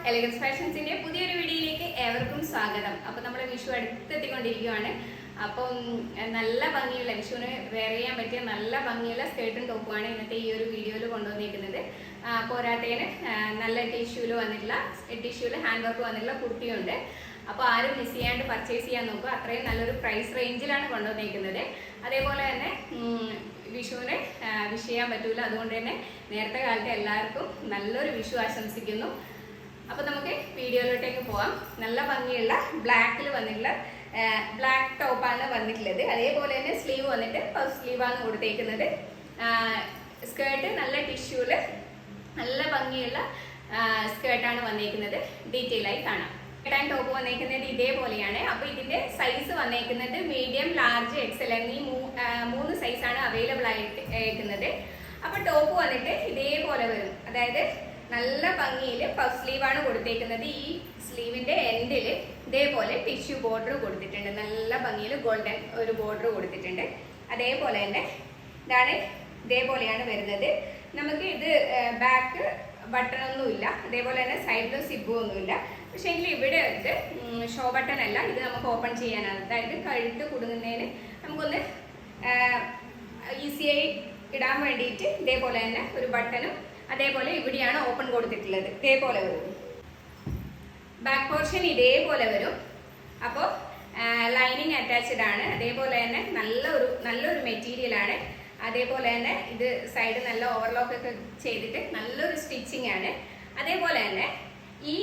Elegance ഫാഷൻസിന്റെ പുതിയൊരു വീഡിയോയിലേക്ക് ഏവർക്കും സ്വാഗതം. അപ്പോൾ നമ്മൾ വിഷു അടുത്തെത്തിക്കൊണ്ടിരിക്കുകയാണ്. അപ്പം നല്ല ഭംഗിയുള്ള വിഷുവിന് വെയർ ചെയ്യാൻ പറ്റിയ നല്ല ഭംഗിയുള്ള സ്കേർട്ടും ടോപ്പുമാണ് ഇന്നത്തെ ഈ ഒരു വീഡിയോയിൽ കൊണ്ടുവന്നിരിക്കുന്നത്. പോരാട്ടേന് നല്ല ടിഷ്യൂല് ഹാൻഡ് വർക്ക് വന്നിട്ടുള്ള കുർത്തിയുണ്ട്. അപ്പോൾ ആരും മിസ് ചെയ്യാണ്ട് പർച്ചേസ് ചെയ്യാൻ നോക്കുക. അത്രയും നല്ലൊരു പ്രൈസ് റേഞ്ചിലാണ് കൊണ്ടുവന്നിരിക്കുന്നത്. അതേപോലെ തന്നെ വിഷുവിനെ വിഷ് ചെയ്യാൻ പറ്റൂല, അതുകൊണ്ട് തന്നെ നേരത്തെ കാലത്ത് എല്ലാവർക്കും നല്ലൊരു വിഷു ആശംസിക്കുന്നു. അപ്പോൾ നമുക്ക് വീഡിയോയിലോട്ടേക്ക് പോവാം. നല്ല ഭംഗിയുള്ള ബ്ലാക്കിൽ വന്നിട്ടുള്ള ബ്ലാക്ക് ടോപ്പാണ് വന്നിട്ടുള്ളത്. അതേപോലെ തന്നെ സ്ലീവ് വന്നിട്ട് പഫ് സ്ലീവാണ് കൊടുത്തേക്കുന്നത്. സ്കേർട്ട് നല്ല ടിഷ്യൂല് നല്ല ഭംഗിയുള്ള സ്കേർട്ടാണ് വന്നേക്കുന്നത്. ഡീറ്റെയിൽ ആയി കാണാം. ടോപ്പ് വന്നേക്കുന്നത് ഇതേപോലെയാണ്. അപ്പോൾ ഇതിന്റെ സൈസ് വന്നേക്കുന്നത് മീഡിയം, ലാർജ്, എക്സൽ എന്നീ 3 സൈസാണ് അവൈലബിൾ ആയിരിക്കുന്നത്. അപ്പോൾ ടോപ്പ് വന്നിട്ട് ഇതേപോലെ വരും. അതായത് നല്ല ഭംഗിയിൽ പഫ് സ്ലീവാണ് കൊടുത്തേക്കുന്നത്. ഈ സ്ലീവിന്റെ എൻഡിൽ ഇതേപോലെ ടിഷ്യൂ ബോർഡർ കൊടുത്തിട്ടുണ്ട്. നല്ല ഭംഗിയിൽ ഗോൾഡൻ ഒരു ബോർഡർ കൊടുത്തിട്ടുണ്ട്. അതേപോലെ തന്നെ ഇതേപോലെയാണ് വരുന്നത്. നമുക്ക് ഇത് ബാക്ക് ബട്ടൺ ഒന്നുമില്ല, അതേപോലെ തന്നെ സൈഡിലും സിബും ഒന്നുമില്ല. പക്ഷേ എങ്കിൽ ഇവിടെ ഇത് ഷോ ബട്ടൺ അല്ല, ഇത് നമുക്ക് ഓപ്പൺ ചെയ്യാനാണ്. അതായത് കഴുത്ത് കുടുങ്ങുന്നതിന് നമുക്കൊന്ന് ഈസിയായി ഇടാൻ വേണ്ടിയിട്ട് ഇതേപോലെ തന്നെ ഒരു ബട്ടണും അതേപോലെ ഇവിടെയാണ് ഓപ്പൺ കൊടുത്തിട്ടുള്ളത്. ഇതേപോലെ വരും. ബാക്ക് പോർഷൻ ഇതേപോലെ വരും. അപ്പോൾ ലൈനിങ് അറ്റാച്ച്ഡ് ആണ്. അതേപോലെ തന്നെ നല്ലൊരു മെറ്റീരിയലാണ്. അതേപോലെ തന്നെ ഇത് സൈഡ് നല്ല ഓവർലോക്ക് ഒക്കെ ചെയ്തിട്ട് നല്ലൊരു സ്റ്റിച്ചിങ് ആണ്. അതേപോലെ തന്നെ ഈ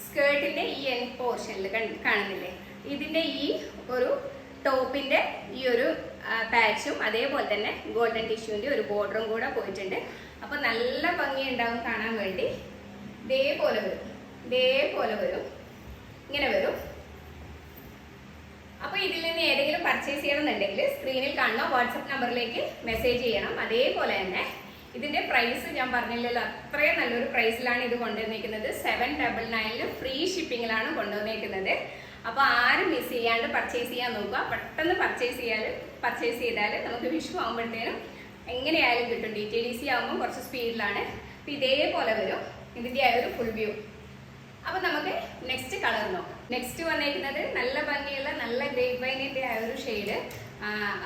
സ്കേർട്ടിന്റെ ഈ എൻഡ് പോർഷനിൽ കാണുന്നില്ലേ, ഇതിന്റെ ഈ ഒരു ടോപ്പിന്റെ ഈ ഒരു പാച്ചും അതേപോലെ തന്നെ ഗോൾഡൻ ടിഷ്യൂന്റെ ഒരു ബോർഡറും കൂടെ പോയിട്ടുണ്ട്. അപ്പൊ നല്ല ഭംഗി ഉണ്ടാവും കാണാൻ വേണ്ടി. ഇതേപോലെ വരും, ഇങ്ങനെ വരും. അപ്പൊ ഇതിൽ നിന്ന് ഏതെങ്കിലും പർച്ചേസ് ചെയ്യണമെന്നുണ്ടെങ്കിൽ സ്ക്രീനിൽ കാണുന്ന വാട്സപ്പ് നമ്പറിലേക്ക് മെസ്സേജ് ചെയ്യണം. അതേപോലെ തന്നെ ഇതിന്റെ പ്രൈസ് ഞാൻ പറഞ്ഞില്ലല്ലോ, അത്രയും നല്ലൊരു പ്രൈസിലാണ് ഇത് കൊണ്ടുവന്നിരിക്കുന്നത്. 799 ഫ്രീ ഷിപ്പിങ്ങിലാണ് കൊണ്ടുവന്നിരിക്കുന്നത്. അപ്പോൾ ആരും മിസ് ചെയ്യാണ്ട് പർച്ചേസ് ചെയ്യാൻ നോക്കുക. പെട്ടെന്ന് പർച്ചേസ് ചെയ്താൽ നമുക്ക് വിഷു ആകുമ്പോഴത്തേനും എങ്ങനെയായാലും കിട്ടും. DTDC ആകുമ്പോൾ കുറച്ച് സ്പീഡിലാണ്. അപ്പോൾ ഇതേപോലെ വരും ഇതിന്റെ ആ ഒരു ഫുൾ വ്യൂ. അപ്പൊ നമുക്ക് നെക്സ്റ്റ് കളർ നോക്കാം. നെക്സ്റ്റ് വന്നേക്കുന്നത് നല്ല ഭംഗിയുള്ള നല്ല ഗ്രേപ്പ് വൈനിന്റെ ആ ഒരു ഷെയ്ഡ്.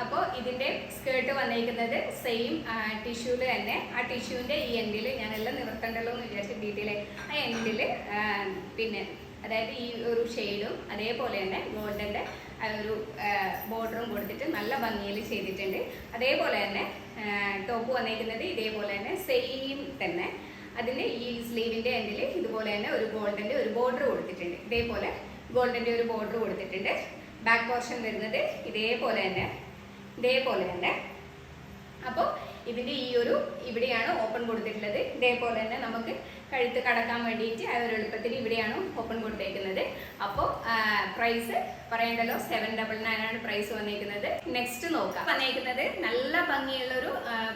അപ്പോൾ ഇതിന്റെ സ്കേർട്ട് വന്നേക്കുന്നത് സെയിം ടിഷ്യൂല് തന്നെ. ആ ടിഷ്യൂവിന്റെ ഈ എൻഡിൽ ഞാനെല്ലാം നിവർത്തണ്ടല്ലോ എന്ന് വിചാരിച്ച ഡീറ്റെയിൽ ആ എൻഡിൽ പിന്നെ അതായത് ഈ ഒരു ഷെയ്ഡും അതേപോലെ തന്നെ ഗോൾഡന്റെ ഒരു ബോർഡറും കൊടുത്തിട്ട് നല്ല ഭംഗിയിൽ ചെയ്തിട്ടുണ്ട്. അതേപോലെ തന്നെ ടോപ്പ് വന്നേക്കുന്നത് ഇതേപോലെ തന്നെ സെയിം തന്നെ. അതിന് ഈ സ്ലീവിന്റെ എൻഡിൽ ഇതുപോലെ തന്നെ ഒരു ഗോൾഡന്റെ ഒരു ബോർഡർ കൊടുത്തിട്ടുണ്ട്. ഇതേപോലെ ഗോൾഡന്റെ ഒരു ബോർഡർ കൊടുത്തിട്ടുണ്ട്. ബാക്ക് പോർഷൻ വരുന്നത് ഇതേപോലെ തന്നെ. അപ്പോൾ ഇതിന്റെ ഈ ഒരു ഇവിടെയാണ് ഓപ്പൺ കൊടുത്തിട്ടുള്ളത്. ഇതേപോലെ തന്നെ നമുക്ക് കഴുത്ത് കടക്കാൻ വേണ്ടിയിട്ട് ആ ഒരു എളുപ്പത്തിൽ ഇവിടെയാണ് ഓപ്പൺ കൊടുത്തേക്കുന്നത്. അപ്പോൾ പ്രൈസ് പറയണ്ടല്ലോ, 799 ആണ് പ്രൈസ് വന്നേക്കുന്നത്. നെക്സ്റ്റ് നോക്കാം. വന്നേക്കുന്നത് നല്ല ഭംഗിയുള്ളൊരു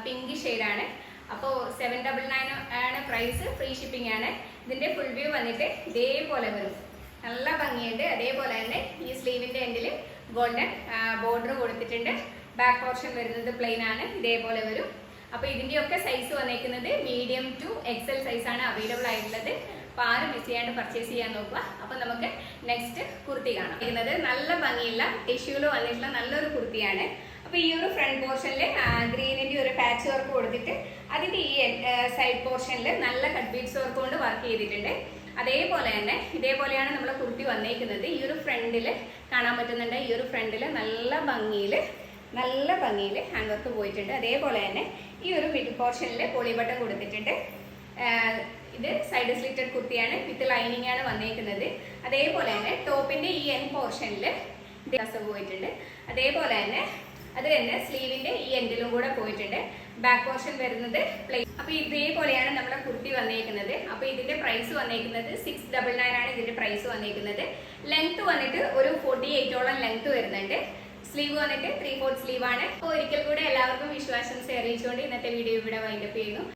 പിങ്ക് ഷെയ്ഡാണ്. അപ്പോൾ 799 ആണ് പ്രൈസ്, ഫ്രീ ഷിപ്പിംഗ് ആണ്. ഇതിന്റെ ഫുൾ വ്യൂ വന്നിട്ട് ഇതേപോലെ വരും. നല്ല ഭംഗിയുണ്ട്. അതേപോലെ തന്നെ ഈ സ്ലീവിന്റെ എൻഡിൽ ഗോൾഡൻ ബോർഡർ കൊടുത്തിട്ടുണ്ട്. ബാക്ക് പോർഷൻ വരുന്നത് പ്ലെയിൻ ആണ്. ഇതേപോലെ വരും. അപ്പോൾ ഇതിന്റെയൊക്കെ സൈസ് വന്നേക്കുന്നത് മീഡിയം ടു എക്സൽ സൈസാണ് അവൈലബിൾ ആയിട്ടുള്ളത്. അപ്പോൾ ആരും മിസ് ചെയ്യാണ്ട് പർച്ചേസ് ചെയ്യാൻ നോക്കുക. അപ്പോൾ നമുക്ക് നെക്സ്റ്റ് കുർത്തി കാണാം. ഇരിക്കുന്നത് നല്ല ഭംഗിയുള്ള ടിഷ്യൂല് വന്നിട്ടുള്ള നല്ലൊരു കുർത്തിയാണ്. അപ്പോൾ ഈ ഒരു ഫ്രണ്ട് പോർഷനിൽ ഗ്രീനിന്റെ ഒരു പാച്ച് വർക്ക് കൊടുത്തിട്ട് അതിന്റെ ഈ സൈഡ് പോർഷനിൽ നല്ല കട്ട് ബീഡ്സ് വർക്ക് കൊണ്ട് വർക്ക് ചെയ്തിട്ടുണ്ട്. അതേപോലെ തന്നെ ഇതേപോലെയാണ് നമ്മളെ കുർത്തി വന്നേക്കുന്നത്. ഈ ഒരു ഫ്രണ്ടിൽ കാണാൻ പറ്റുന്നുണ്ട്. ഈ ഒരു ഫ്രണ്ടിൽ നല്ല ഭംഗിയിൽ ഹാൻഡ് വർക്ക് പോയിട്ടുണ്ട്. അതേപോലെ തന്നെ ഈ ഒരു മിഡിൽ പോർഷനിൽ പോളി ബട്ടൺ കൊടുത്തിട്ടുണ്ട്. ഇത് സൈഡ് സ്ലിറ്റഡ് കുർത്തിയാണ്, വിത്ത് ലൈനിങ് ആണ് വന്നേക്കുന്നത്. അതേപോലെ തന്നെ ടോപ്പിന്റെ ഈ എൻഡ് പോർഷനിൽ പോയിട്ടുണ്ട്. അതേപോലെ തന്നെ സ്ലീവിന്റെ ഈ എൻഡിലും കൂടെ പോയിട്ടുണ്ട്. ബാക്ക് പോർഷൻ വരുന്നത് പ്ലെയിൻ. അപ്പൊ ഇതേപോലെയാണ് നമ്മുടെ കുർത്തി വന്നേക്കുന്നത്. അപ്പൊ ഇതിന്റെ പ്രൈസ് വന്നേക്കുന്നത് 699 ആണ് ഇതിന്റെ പ്രൈസ് വന്നേക്കുന്നത്. ലെങ്ത് വന്നിട്ട് ഒരു 48ഓളം ലെങ്ത് വരുന്നുണ്ട്. സ്ലീവ് വന്നിട്ട് 3/4 സ്ലീവ് ആണ്. അപ്പോൾ ഒരിക്കൽ കൂടെ എല്ലാവർക്കും വിശ്വാസംസ അറിയിച്ചുകൊണ്ട് ഇന്നത്തെ വീഡിയോ ഇവിടെ വൈൻഡപ്പ് ചെയ്യുന്നു.